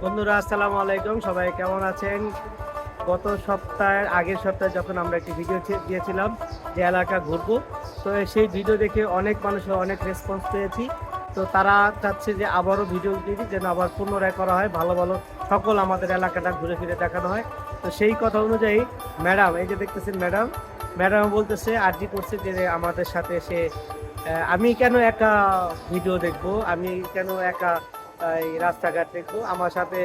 বন্ধুরা আসসালামু আলাইকুম, সবাই কেমন আছেন? গত সপ্তাহের আগের সপ্তাহে যখন আমরা একটি ভিডিও দিয়েছিলাম যে এলাকা ঘুরবো, তো সেই ভিডিও দেখে অনেক মানুষের অনেক রেসপন্স পেয়েছি। তো তারা চাচ্ছে যে আবারও ভিডিও দিই, যেন আবার পুনরায় করা হয়, ভালো ভালো সকল আমাদের এলাকাটা ঘুরে ফিরে দেখানো হয়। তো সেই কথা অনুযায়ী ম্যাডাম, এই যে দেখতেছেন ম্যাডাম বলতেছে, আরজি করছে যে আমাদের সাথে সে আমি কেন একা ভিডিও দেখবো, আমি কেন একা এই রাস্তাঘাট দেখবো, আমার সাথে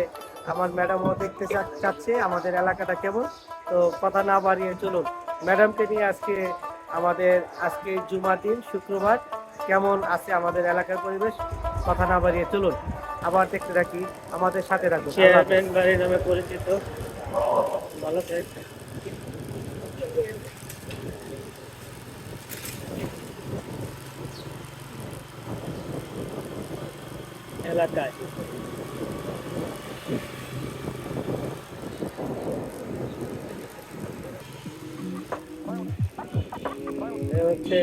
আমার ম্যাডামও দেখতে চাচ্ছে আমাদের এলাকাটা কেমন। তো কথা না বাড়িয়ে চলুন ম্যাডামকে নিয়ে আজকে জুমার দিন, শুক্রবার, কেমন আছে আমাদের এলাকার পরিবেশ, কথা না বাড়িয়ে চলুন আবার দেখতে থাকি, আমাদের সাথে রাখুন। চেয়ারম্যান বাড়ি নামে পরিচিত ভালো এলাকায় হচ্ছে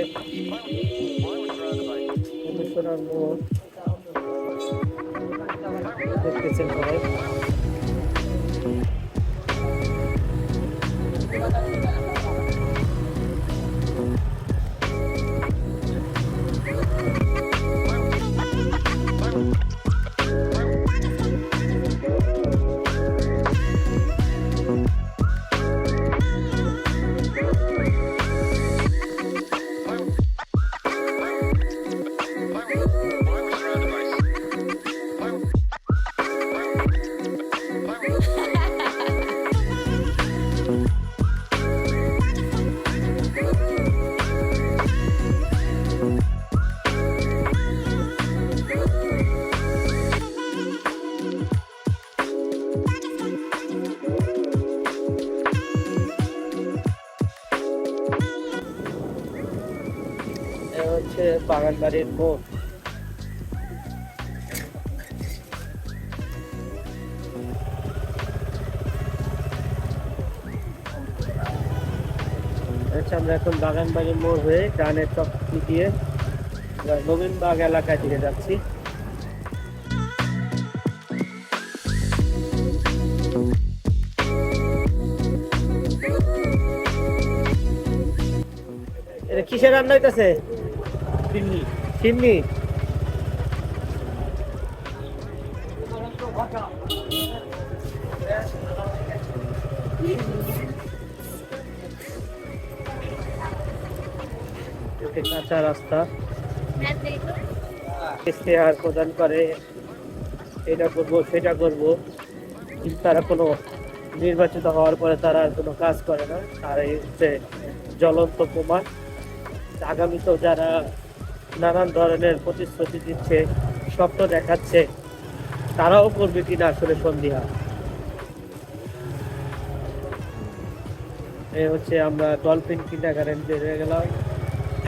কমিশনার মোড়, দেখতেছেন সবাই। হচ্ছে বাগান বাড়ির মোড়। আমরা এখন বাগান বাড়ির মোড় হয়ে ডানের চকটি দিয়ে নবীনবাগ এলাকায় দিকে যাচ্ছি। এটা কিসের রান্না হইতেছে? সিন্নি। সিন্নি কাঁচা রাস্তা, ইশতেহার প্রদান করে, এটা করবো সেটা করবো, কিন্তু তারা কোনো নির্বাচিত হওয়ার পরে তারা আর কোনো কাজ করে না। আর এই হচ্ছে জ্বলন্ত প্রমাণ। আগামীতেও যারা নানান ধরনের প্রতিশ্রুতি দিচ্ছে, স্বপ্ন দেখাচ্ছে, তারাও করবে কিনা আসলে সন্দেহ। এই হচ্ছে আমরা ডলফিন কিন্ডারগার্টেন বেরিয়ে গেলাম,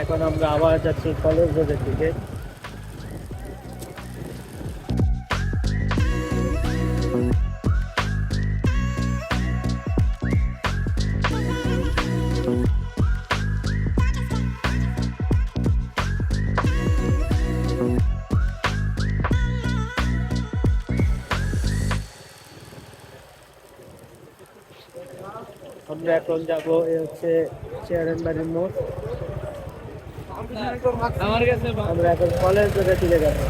এখন আমরা আবার যাচ্ছি কলেজ রোডের দিকে। আমরা এখন যাবো, এই হচ্ছে চেয়ারম্যান বাড়ির মোড়। আমরা এখন কলেজ রোডে চলে যাবো।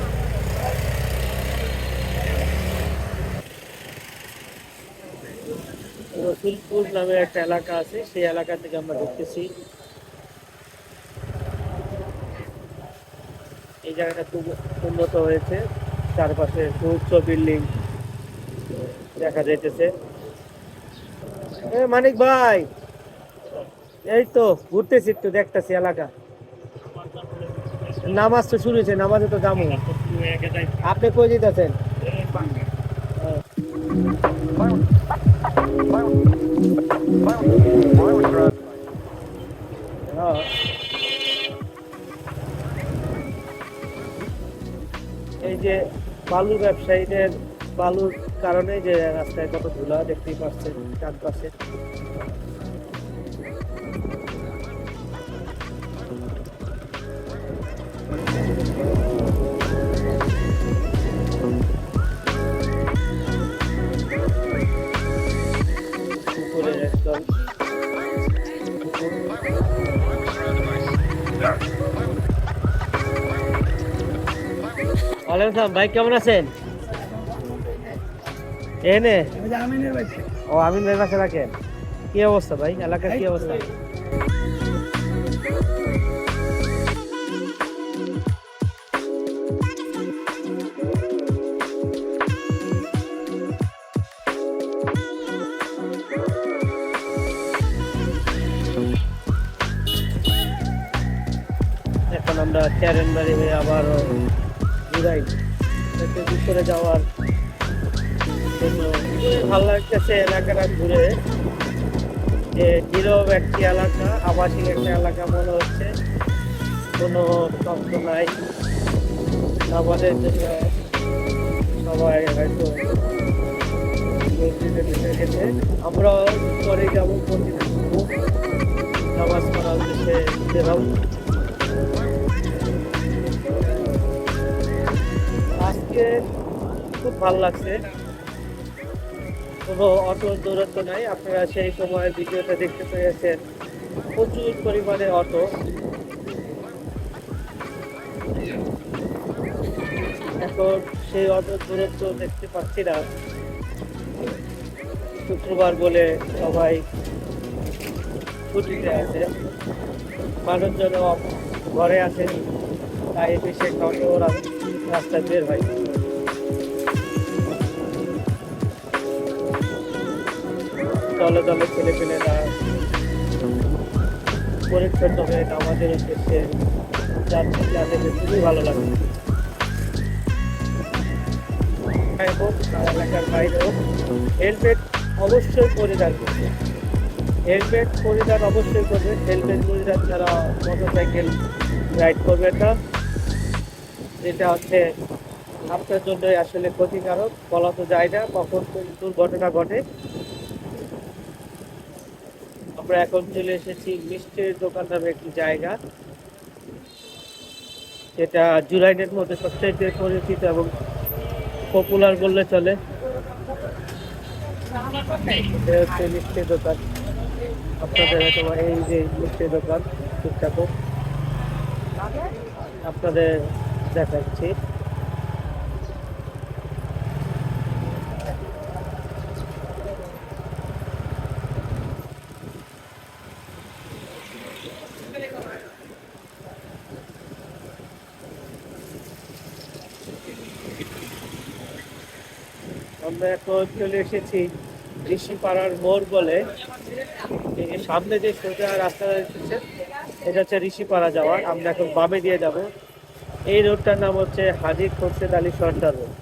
রসুলপুর নামে একটা এলাকা আছে, সেই এলাকা থেকে আমরা ঢুকতেছি। এই জায়গাটা খুব উন্নত হয়েছে, চারপাশে সুউচ্চ বিল্ডিং দেখা যাইতেছে। মানিক ভাই, এই তো ঘুরতেছি, একটু দেখতেছি এলাকা। নামাজ তো শুরু হয়েছে, নামাজে তো যাবো। আপনি কই যেতেছেন? এই যে বালু ব্যবসায়ীদের বালুর কারণে যে রাস্তায় কত ধুলা দেখতেই পাচ্ছেন চারপাশে। ওয়ালাইকুম আসসালাম ভাই, কেমন আছেন? এনে ও আমিন ভাই বাসা রাখেন। কি অবস্থা ভাই, এলাকার কি অবস্থা? এখন আমরা চেয়ারেনবাড়ি হয়ে আবার ঘুরাই ভিতরে যাওয়ার জন্য। ভালো লাগতেছে এলাকাটা ঘুরে, যে নীরব একটি এলাকা, আবাসিক একটা এলাকা মনে হচ্ছে, কোনো শব্দ নাই। আমাদের জন্য সবাই হয়তো মসজিদের ভিতরে গেছে, আমরা পরে যাবো মসজিদে, নামাজ পড়ার উদ্দেশ্যে বেরাবো। আজকে খুব ভালো লাগছে, কোনো অটো দূরত্ব নাই। আপনারা সেই সময় ভিডিওতে দেখতে পেয়েছেন প্রচুর পরিমাণে অটো। এখন সেই অটোর দূরত্ব দেখতে পাচ্ছি না, শুক্রবার বলে সবাই ছুটিতে আছে, মানুষজন ঘরে আসেন, তাই বেশি একটা অটো রাস্তায় বের হয়। দলে দলে ছেলে পেলেরা পরিচ্ছন্ন হয়ে আমাদের উদ্দেশ্যে যাচ্ছে, যাদের খুবই ভালো লাগে। এলাকার বাইরেও হেলমেট অবশ্যই পরিধান করবে, হেলমেট পরিধান অবশ্যই করবে। হেলমেট পরিধান ছাড়া মোটরসাইকেল রাইড করবে না, যেটা হচ্ছে আপনার জন্যই আসলে ক্ষতিকারক। বলা তো যায় না কখন কোন দুর্ঘটনা ঘটে। আমরা এখন চলে এসেছি মিষ্টির দোকান নামে একটি জায়গা, যেটা জুরাইনের মধ্যে সবচেয়ে পরিচিত এবং পপুলার বললে চলে। হচ্ছে মিষ্টির দোকান, আপনাদের তোমার এই যে মিষ্টির দোকান ঠিকঠাক আপনাদের দেখাচ্ছি। আমরা এখন চলে এসেছি ঋষিপাড়ার মোড় বলে, এই সামনে যে সোজা রাস্তা এসেছে এটা হচ্ছে ঋষিপাড়া যাওয়ার। আমরা এখন বামে দিয়ে যাব। এই রোডটার নাম হচ্ছে হাজী খোরশেদ আলী সর্দার রোড।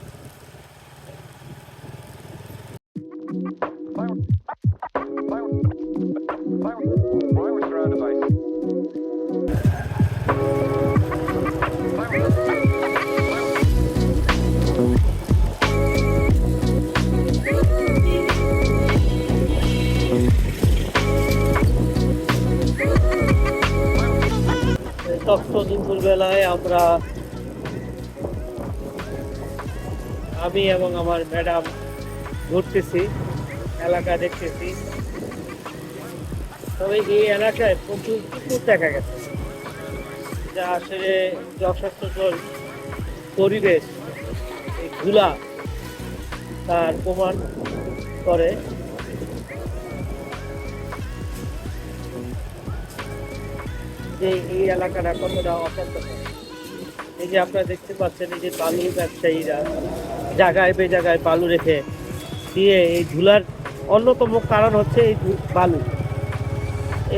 তপ্ত দুপুর বেলায় আমি এবং আমার ম্যাডাম ঘুরতেছি, এলাকা দেখতেছি। তবে এই এলাকায় প্রচুর কুকুর দেখা গেছে, যা আসলে যে অস্বাস্থ্যকর পরিবেশ এই ধুলা তার প্রমাণ করে। যে এই এলাকাটা কতটা অস্বাস্থ্যকর। এই যে আপনারা দেখতে পাচ্ছেন, এই যে বালু ব্যবসায়ীরা জায়গায় বে জায়গায় বালু রেখে দিয়ে, এই ধুলার অন্যতম কারণ হচ্ছে এই বালু।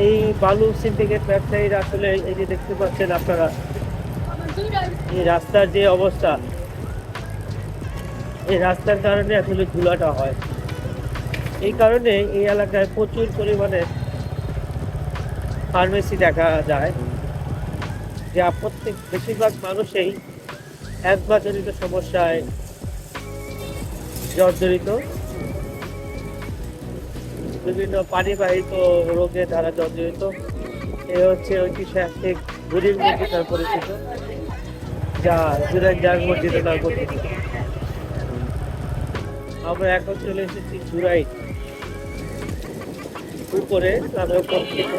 এই বালু সিন্ডিকেট ব্যবসায়ীরা আসলে এই যে দেখতে পাচ্ছেন আপনারা, এই রাস্তার যে অবস্থা, এই রাস্তার কারণে আসলে ধুলাটা হয়। এই কারণে এই এলাকায় প্রচুর পরিমাণে ফার্মেসি দেখা যায়, যা বেশিরভাগ মানুষই অ্যাজমাজনিত সমস্যায় জর্জরিত, বিভিন্ন পানিবাহিত রোগে তারা জর্জরিত। এ হচ্ছে ঐতিহাসিক বুড়ির মসজিদ নামে পরিচিত, যা জুরাইন জাগ মসজিদের নামে পরিচিত। আমরা এখন চলে এসেছি জুরাইন উপরে নামেও পরিচিত।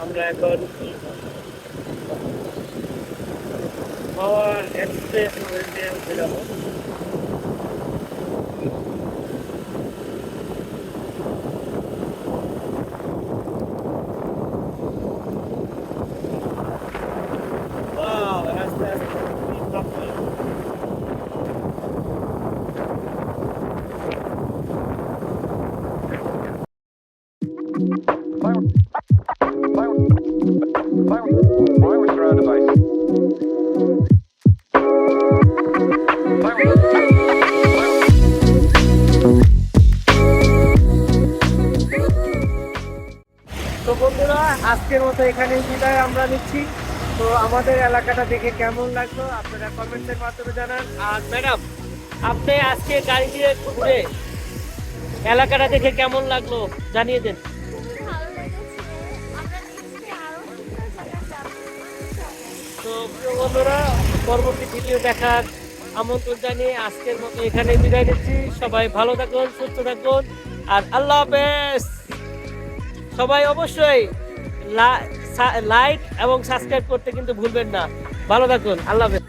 আমরা এখন পাওয়ার এক্সপ্রেস ওয়েতে উঠে যাবো। Wow, রাস্তা আস্তে খুবই পাতলা। Why we're surrounded by তো বন্ধুরা, আজকের মতো এখানে বিদায় আমরা নিচ্ছি। তো আমাদের এলাকাটা দেখে কেমন লাগলো আপনারা কমেন্টের মাধ্যমে জানান। আর ম্যাডাম, আপনি আজকে গাড়ি দিয়ে ঘুরে এলাকাটা দেখে কেমন লাগলো জানিয়ে দেন। খুবই ভালো লেগেছে। আমরা নেক্সটে আরো বিভিন্ন জায়গায় যাবো। তো প্রিয় বন্ধুরা, পরবর্তী ভিডিও দেখার আমন্ত্রণ জানিয়ে আজকের মতো এখানে বিদায় নিচ্ছি। সবাই ভালো থাকুন, সুস্থ থাকুন, আর আল্লাহ হাফেজ। সবাই অবশ্যই লাইক এবং সাবস্ক্রাইব করতে কিন্তু ভুলবেন না। ভালো থাকুন, আল্লাহ হাফেজ।